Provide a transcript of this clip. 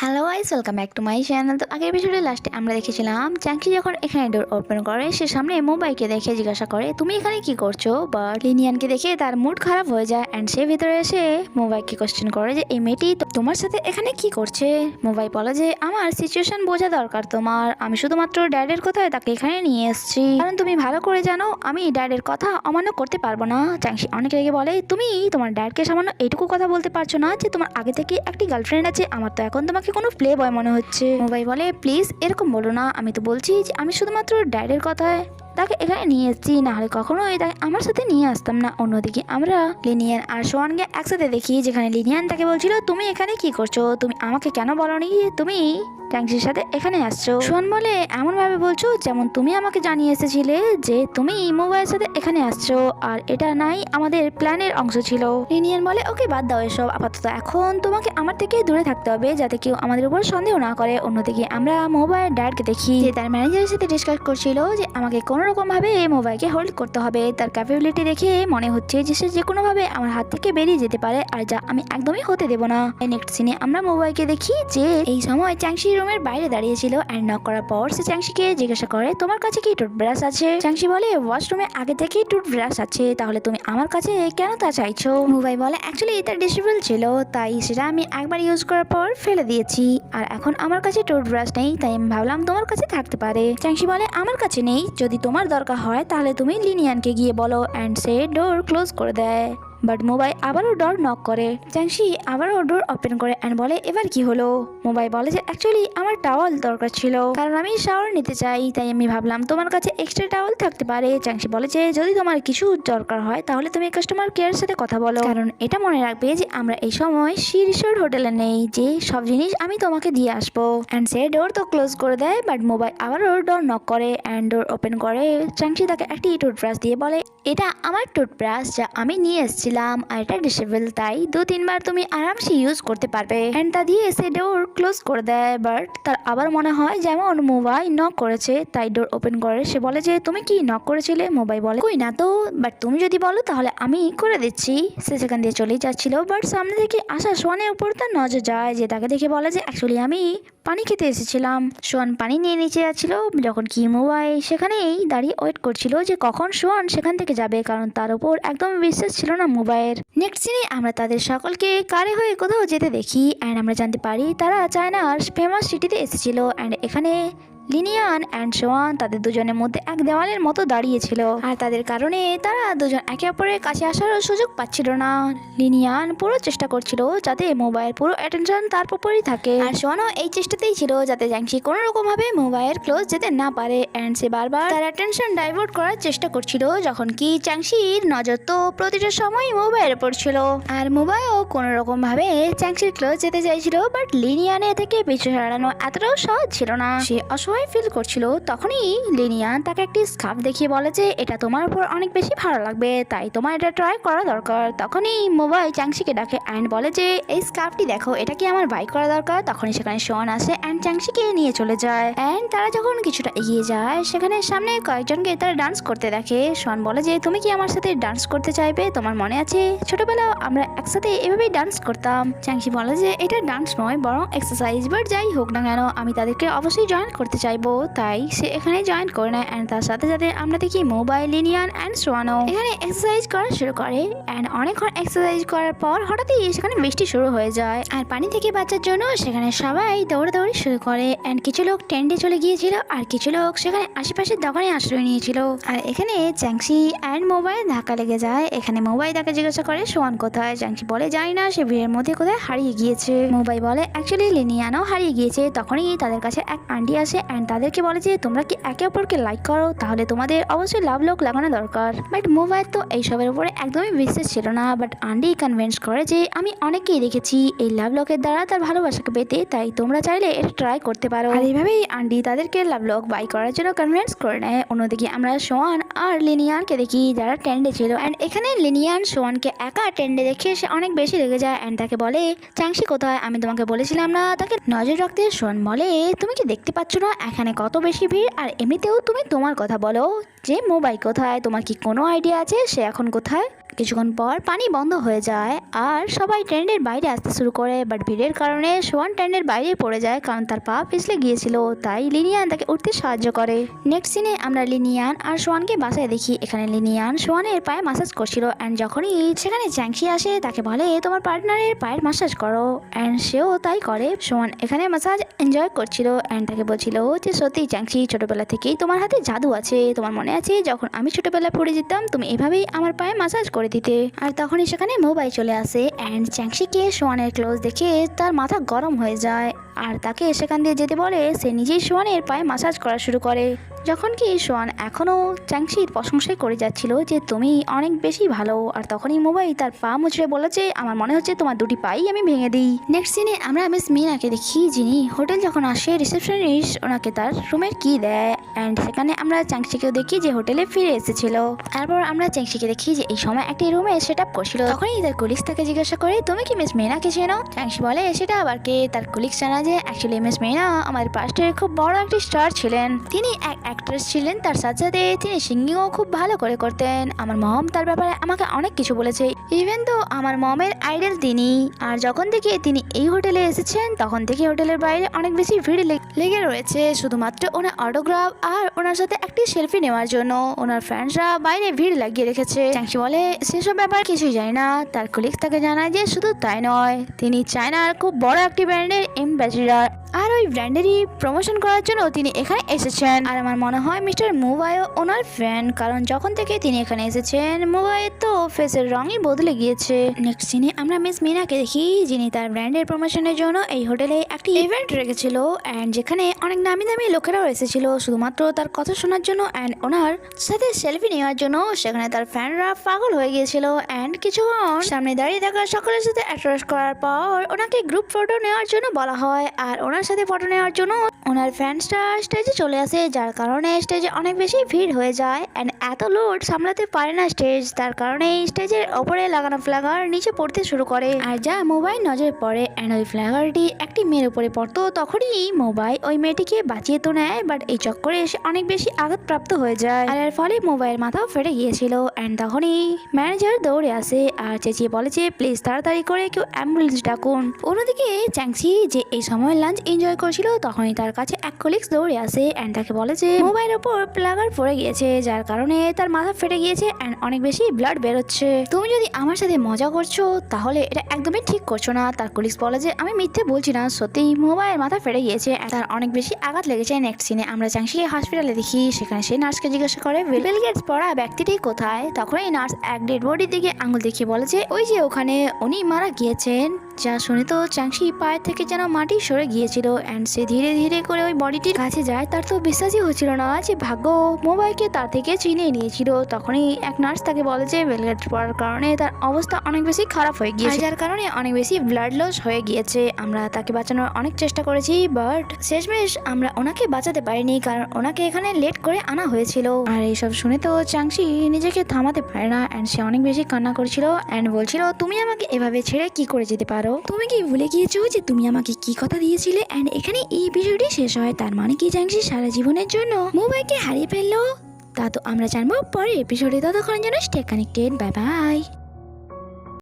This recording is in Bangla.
Hello guys, welcome back to my channel. তো আগের এপিসোডে লাস্টে আমরা দেখেছিলাম চাংকি যখন এখানে ডোর ওপেন করে সে সামনে মোবাইলকে দেখে জিজ্ঞাসা করে তুমি এখানে কি করছো, বাট লিনিয়ানকে দেখে তার মুড খারাপ হয়ে যায় অ্যান্ড সে ভিতরে এসে মোবাইলকে কোশ্চেন করে যে এই মেয়েটি তোমার সাথে এখানে কি করছে। মোবাইল বলে যে আমার সিচুয়েশন বোঝা দরকার তোমার, আমি শুধুমাত্র ড্যাডের কথায় তাকে এখানে নিয়ে এসেছি, কারণ তুমি ভালো করে জানো আমি ড্যাডের কথা অমান্য করতে পারবো না। চাংশি অনেক রেগে বলে তুমি তোমার ড্যাডকে সামান্য এইটুকু কথা বলতে পারছো না যে তোমার আগে থেকে একটি গার্লফ্রেন্ড আছে, আমার তো এখন তোমাকে কোনো প্লে বয় মনে হচ্ছে। মোবাইল বলে প্লিজ এরকম বলো না, আমি তো বলছি যে আমি শুধুমাত্র ড্যাডের কথায় তাকে এখানে নিয়ে এসেছি, নাহলে কখনোই তাকে আমার সাথে নিয়ে আসতাম না। অন্যদিকে আমরা লিনিয়ান আর সোয়ানকে একসাথে দেখি, যেখানে লিনিয়ান তাকে বলছিল তুমি এখানে কি করছো, তুমি আমাকে কেন বলোনি তুমি ট্যাংসির সাথে এখানে আসছো। সোয়ান বলে এমন ভাবে বলছো যেমন তুমি আমাকে জানিয়ে এসেছিলে যে তুমি মোবাইলের সাথে এখানে আসছো, আর এটা নাই আমাদের প্ল্যানের অংশ ছিল। লিনিয়ান বলে ওকে বাদ দাও এসব, আপাতত এখন তোমাকে আমার থেকে দূরে থাকতে হবে যাতে কেউ আমাদের উপর সন্দেহ না করে। অন্যদিকে আমরা মোবাইল ড্যাডকে দেখি যে তার ম্যানেজারের সাথে ডিসকাস করছিল যে আমাকে কোনো রকম ভাবে মোবাইলকে হোল্ড করতে হবে, তার ক্যাপাবিলিটি দেখে মনে হচ্ছে যে সে যে কোনো ভাবে আমার হাত থেকে বেরিয়ে যেতে পারে, আর যা আমি একদমই হতে দেবো না। নেক্সট সিনে আমরা মোবাইলকে দেখি যে এই সময় চাংশি রুমের বাইরে দাঁড়িয়েছিল অ্যান্ড নক করার পর সে চাংশিকে জিজ্ঞাসা করে তোমার কাছে কি টুথব্রাশ আছে। চাংশি বলে ওয়াশরুমে আগে থেকেই টুথব্রাশ আছে, তাহলে তুমি আমার কাছে কেন তা চাইছো। মোবাইল বলে অ্যাকচুয়ালি এটা ডিসেবল ছিল, তাই সেটা আমি একবার ইউজ করার পর ফেলে দিয়েছি, আর এখন আমার কাছে টুথব্রাশ নেই, তাই আমি ভাবলাম তোমার কাছে থাকতে পারে। চাংশি বলে আমার কাছে নেই, যদি তোমার দরকার হয় তাহলে তুমি লিনিয়ানকে গিয়ে বলো, অ্যান্ড সে ডোর ক্লোজ করে দেয়। বাট মোবাইল আবারও ডোর নক করে, চাংশি আবারও ডোর ওপেন করে অ্যান্ড বলে এবার কি হলো। মোবাইল বলে যে অ্যাকচুয়ালি আমার টাওয়াল দরকার ছিল, কারণ আমি শাওয়ার নিতে চাই, তাই আমি ভাবলাম তোমার কাছে এক্সট্রা টাওয়াল থাকতে পারে। চাংশি বলে যে যদি তোমার কিছু দরকার হয় তাহলে তুমি কাস্টমার কেয়ার সাথে কথা বলো, কারণ এটা মনে রাখবে যে আমরা এই সময় সি রিসোর্ট হোটেলে নেই যে সব জিনিস আমি তোমাকে দিয়ে আসবো। অ্যান্ড সে ডোর তো ক্লোজ করে দেয়, বাট মোবাইল আবারও ডোর নক করে অ্যান্ড ডোর ওপেন করে। চাংশি তাকে একটি টুথব্রাশ দিয়ে বলে এটা আমার টুথব্রাশ যা আমি নিয়ে এসেছিলাম, আর এটা ডিসেবল, তাই 2-3 বার তুমি আরামসে ইউজ করতে পারবে। অ্যান্ড তা দিয়ে এসে ডোর ক্লোজ করে দেয়, বাট তার আবার মনে হয় যেমন মোবাইল নক করেছে, তাই ডোর ওপেন করে। সে বলে যে তুমি কি নক করেছিলে। মোবাইল বলে কই না তো, বাট তুমি যদি বলো তাহলে আমি করে দিচ্ছি। সে সেখান দিয়ে চলেই যাচ্ছিল, বাট সামনে থেকে আসা সোয়ানের উপর তার নজর যায়, যে তাকে দেখে বলে যে অ্যাকচুয়ালি আমি পানি খেতে এসেছিলাম। সোয়ান পানি নিয়ে নিচে যাচ্ছিল, যখন কি মোবাইল সেখানেই দাঁড়িয়ে ওয়েট করছিল যে কখন সোয়ান সেখান থেকে যাবে, কারণ তার উপর একদম বিশ্বাস ছিল না মোবাইল। নেক্সট সিনে আমরা তাদের সকলকে কারে হয়ে কোথাও যেতে দেখি, অ্যান্ড আমরা জানতে পারি তারা চায়নার ফেমাস সিটিতে এসেছিল, অ্যান্ড এখানে লিনিয়ান অ্যান্ড সোয়ান তাদের দুজনের মধ্যে এক দেওয়ালের মতো দাঁড়িয়েছিল, আর তাদের কারণে তারা দুজন একে অপরের কাছে আসার সুযোগ পাচ্ছিল না। লিনিয়ান পুরো চেষ্টা করছিল যাতে মোবাইল পুরো অ্যাটেনশন তার উপরই থাকে, আর সোয়ানও এই চেষ্টাতেই ছিল যাতে জ্যাংশি কোনো রকম ভাবে মোবাইল ক্লোজ যেতে না পারে, অ্যান্ড সে বারবার তার অ্যাটেনশন ডাইভার্ট করার চেষ্টা করছিল, যখন কি চ্যাংশির নজর তো প্রতিটা সময় মোবাইলের উপর ছিল, আর মোবাইলও কোনো রকম ভাবে চ্যাংশির ক্লোজ যেতে চাইছিল, বাট লিনিয়ানের থেকে পিছু ছাড়ানো এতটাও সহজ ছিল না। সে অসহায় ফিল করছিল, তখনই লিনিয়ান তাকে একটি স্কার্ফ দেখিয়ে বলে যে এটা তোমার উপর অনেক বেশি ভালো লাগবে, তাই তোমার এটা ট্রাই করা দরকার। তখনই মোবাইল চ্যাংশিকে ডাকে অ্যান্ড বলে যে এই স্কার্ফটি দেখো, এটা কি আমার বাই করা দরকার। তখনই সেখানে সোয়ান আসে অ্যান্ড চ্যাংশিকে নিয়ে চলে যায়, অ্যান্ড তারা যখন কিছুটা এগিয়ে যায় সেখানে সামনে কয়েকজনকে তারা ডান্স করতে দেখে। সোয়ান বলে যে তুমি কি আমার সাথে ডান্স করতে চাইবে, তোমার মনে আছে ছোটবেলায় আমরা একসাথে এভাবেই ডান্স করতাম। চ্যাংশি বলে যে এটা ডান্স নয় বরং এক্সারসাইজ, বাট যাই হোক না কেন আমি তাদেরকে অবশ্যই জয়েন করতে চাইবো, তাই সে এখানে জয়েন করে নেয়। অ্যান্ড তার সাথে সাথে আমরা দেখি মোবাইল লিনিয়ান অ্যান্ড সোয়ানো এখানে এক্সারসাইজ করা শুরু করে, অ্যান্ড অনেকক্ষণ এক্সারসাইজ করার পর হঠাৎই সেখানে বৃষ্টি শুরু হয়ে যায়, আর পানি থেকে বাঁচার জন্য সেখানে সবাই দৌড়াদৌড়ি শুরু করে, অ্যান্ড কিছু লোক টেন্টে চলে গিয়েছিল আর কিছু লোক সেখানে আশেপাশের দোকানে আশ্রয় নিয়েছিল। আর এখানে চ্যাংশি অ্যান্ড মোবাইল ধাক্কা লেগে যায়। এখানে মোবাইল তাকে জিজ্ঞাসা করে সোয়ান কোথায়। চ্যাংশি বলে জানি না, সে ভিড়ের মধ্যে কোথায় হারিয়ে গিয়েছে। মোবাইল বলে অ্যাকচুয়ালি লিনিয়ানও হারিয়ে গিয়েছে। তখনই তাদের কাছে এক আন্টি আসে অ্যান্ড তাদেরকে বলে যে তোমরা কি একে অপরকে লাইক করো, তাহলে তোমাদের অবশ্যই লাভ লোক লাগানো দরকার। বাট মোবাইল তো এইসবের উপরে একদমই বিশ্বাস ছিল না, বাট আন্টি কনভিন্স করে যে আমি অনেককেই দেখেছি এই লাভ লোকের দ্বারা তার ভালোবাসাকে পেতে, তাই তোমরা চাইলে এটা ট্রাই করতে পারো। আর এইভাবেই আন্টি তাদেরকে লাভ লোক বাই করার জন্য কনভিন্স করে নেয়। অন্যদিকে আমরা সোয়ান আর লিনিয়ানকে দেখি যারা টেন্ডে ছিল, অ্যান্ড এখানে লিনিয়ান সোয়ানকে একা টেন্ডে দেখে সে অনেক বেশি রেগে যায় অ্যান্ড তাকে বলে চাংশি কোথায়, আমি তোমাকে বলেছিলাম না তাকে নজর রাখতে। সোয়ান বলে তুমি কি দেখতে পাচ্ছ না এখানে কত বেশি ভিড়, আর এমনিতেও তুমি তোমার কথা বলো যে মোবাইল কোথায়, তোমার কি কোনো আইডিয়া আছে সে এখন কোথায়। কিছুক্ষণ পর পানি বন্ধ হয়ে যায় আর সবাই ট্রেনের বাইরে আসতে শুরু করে, বাট ভিড়ের কারণে সোয়ান ট্রেনের বাইরে পড়ে যায় কারণ তার পা পিছলে গিয়েছিল। তাই লিনিয়ান তাকে উঠতে সাহায্য করে। নেক্সট সিনে আমরা লিনিয়ান আর সোয়ানকে বাসায় দেখি। এখানে লিনিয়ান সোয়ানের পায়ে মাসাজ করছিল অ্যান্ড যখনই সেখানে চ্যাংশি আসে তাকে বলে তোমার পার্টনারের পায়ের মাসাজ করো, অ্যান্ড সেও তাই করে। সোয়ান এখানে মাসাজ এনজয় করছিল অ্যান্ড তাকে বলছিল যে সত্যি চ্যাংশি, ছোটবেলা থেকেই তোমার হাতে জাদু আছে। তোমার মনে আছে যখন আমি ছোটবেলায় পড়ে যেতাম তুমি এভাবেই আমার পায়ে মাসাজ করে দিতে। আর তখনই সেখানে মোবাইল চলে আসে অ্যান্ড চ্যাংশিকে সোয়ানের ক্লোজ দেখে তার মাথা গরম হয়ে যায় আর তাকে সেখান দিয়ে যেতে বলে। সে নিজেই সোয়ানের পায়ে মাসাজ করা শুরু করে, যখন কি সোয়ান এখনও চ্যাংশির প্রশংসাই করে যাচ্ছিল যে তুমি অনেক বেশি ভালো। আর তখনই মোবাইল তার পা মুচড়ে বলেছে আমার মনে হচ্ছে তোমার দুটি পাই আমি ভেঙে দিই। নেক্সট সিনে আমরা মিস মিনাকে দেখি, যিনি হোটেল যখন আসে রিসেপশনিস্ট ওনাকে তার রুমের কি দেয় অ্যান্ড সেখানে আমরা চ্যাংশিকেও দেখি যে হোটেলে ফিরে এসেছিল। তারপর আমরা চ্যাংশিকে দেখি যে এই সময় একটি রুমে সেট আপ করছিল। তখনই তার কলিগস তাকে জিজ্ঞাসা করে তুমি কি মিস মিনাকে চেনো? চ্যাংশি বলে সেটা আবার কে? তার কলিগস জানা যে অ্যাকচুয়ালি মিস মিনা আমাদের পাস্টের খুব বড় একটি স্টার ছিলেন। তিনি এক অ্যাক্ট্রেস ছিলেন, তার সাথে সাথে তিনি সিঙ্গিংও খুব ভালো করে করতেন। আমার মম তার ব্যাপারে আমাকে অনেক কিছু বলেছে, ইভেন তো আমার মমের আইডল তিনি। আর যখন থেকে তিনি এই হোটেলে এসেছেন তখন থেকে হোটেলের বাইরে অনেক বেশি ভিড় লেগে রয়েছে শুধুমাত্র ওনার অটোগ্রাফ আর ওনার সাথে একটি সেলফি নেওয়ার জন্য। ওনার ফ্রেন্ডসরা বাইরে ভিড় লাগিয়ে রেখেছে। চ্যাংশি বলে সেসব ব্যাপার কিছুই জানি না। তার কলিগস তাকে জানায় যে শুধু তাই নয়, তিনি চায়নার খুব বড় একটি ব্র্যান্ডের অ্যাম্বাসেডর আর ওই ব্র্যান্ডেরই প্রমোশন করার জন্য তিনি এখানে এসেছেন। আর আমার মনে হয় মিস্টার মুবাইও ওনার ফ্যান, কারণ যখন থেকে তিনি এখানে এসেছেন মুবাইয়ের তো ফেসের রঙই বদলে গিয়েছে। নেক্সট সিনে আমরা মিস মিনাকে দেখি, যিনি তার ব্র্যান্ডের প্রমোশনের জন্য এই হোটেলে একটি ইভেন্ট রেখেছিল অ্যান্ড যেখানে অনেক দামি দামি লোকেরাও এসেছিল শুধুমাত্র তার কথা শোনার জন্য অ্যান্ড ওনার সাথে সেলফি নেওয়ার জন্য। সেখানে তার ফ্যানরা পাগল হয়ে গিয়েছিল অ্যান্ড কিছুক্ষণ সামনে দাঁড়িয়ে থাকা সকলের সাথে অ্যাট্রাক্ট করার পর ওনাকে গ্রুপ ফটো নেওয়ার জন্য বলা হয় আর ওনার সাথে ফটো নেওয়ার জন্য ওনার ফ্যান্সরা স্টেজে চলে আসে, যার কারণে স্টেজে অনেক বেশি ভিড় হয়ে যায় অ্যান্ড এত লোড সামলাতে পারে না স্টেজ, তার কারণে স্টেজের ওপরে লাগানো ফ্ল্যাগার নিচে পড়তে শুরু করে। আর যা মোবাইল নজরে পড়ে অ্যান্ড ওই ফ্ল্যাগারটি একটি মেয়ের উপরে পড়তো, তখনই মোবাইল ওই মেয়েটিকে বাঁচিয়ে তো নেয়, বাট এই চক্করে এসে অনেক বেশি আঘাতপ্রাপ্ত হয়ে যায় আর এর ফলে মোবাইল মাথাও ফেটে গিয়েছিল অ্যান্ড তখনই ম্যানেজার দৌড়ে আসে আর চেঁচিয়ে বলে যে প্লিজ তাড়াতাড়ি করে কেউ অ্যাম্বুলেন্স ডাকুন। অন্যদিকে চ্যাংশি যে এই সময় লাঞ্চ এনজয় করছিল তখনই তার কাছে এক কলিগস দৌড়ে আসে অ্যান্ড তাকে বলে যে মোবাইলের উপর প্লাগার পড়ে গিয়েছে, যার কারণে তার মাথা ফেটে গিয়েছে অ্যান্ড অনেক বেশি ব্লাড বেরোচ্ছে। তুমি যদি আমার সাথে মজা করছো তাহলে এটা একদমই ঠিক করছো না। তার কলিগস বলে যে আমি মিথ্যে বলছি না, সত্যি মোবাইল মাথা ফেটে গিয়েছে, তার অনেক বেশি আঘাত লেগেছে। নেক্সট সিনে আমরা চ্যাংশিকে হসপিটালে দেখি, সেখানে সে নার্সকে জিজ্ঞাসা করে বিল গেটস পড়া ব্যক্তিটি কোথায়। তখন এই নার্স এক ডেড বডির দিকে আঙুল দেখিয়ে বলে যে ওই যে ওখানে উনি মারা গিয়েছেন। যা শুনে তো চ্যাংশি পায়ের থেকে যেন মাটি সরে গিয়েছিল অ্যান্ড সে ধীরে ধীরে করে ওই বডিটির কাছে যায়। তার তো বিশ্বাসই হচ্ছিল না যে ভাগ্য মোবাইলকে তার থেকে চিনিয়ে নিয়েছিল। তখনই এক নার্স তাকে বলে যে বেলগেট পড়ার কারণে তার অবস্থা অনেক বেশি খারাপ হয়ে গিয়েছে, যার কারণে অনেক বেশি ব্লাড লস হয়ে গিয়েছে। আমরা তাকে বাঁচানোর অনেক চেষ্টা করেছি, বাট শেষমেশ আমরা ওনাকে বাঁচাতে পারিনি কারণ ওনাকে এখানে লেট করে আনা হয়েছিল। আর এইসব শুনে তো চ্যাংশি নিজেকে থামাতে পারে না অ্যান্ড সে অনেক বেশি কান্না করছিল অ্যান্ড বলছিল তুমি আমাকে এভাবে ছেড়ে কি করে যেতে পারো? তুমি কি ভুলে গিয়েছো যে তুমি আমাকে কি কথা দিয়েছিলে? অ্যান্ড এখানে এই এপিসোডটি শেষ হয়। তার মানে কি চ্যাংশি সারা জীবনের জন্য মোবাইলকে হারিয়ে ফেললো? তা তো আমরা জানবো পরের এপিসোডে। ততক্ষণের জন্য স্টে কানেক্টেড, বাই বাই।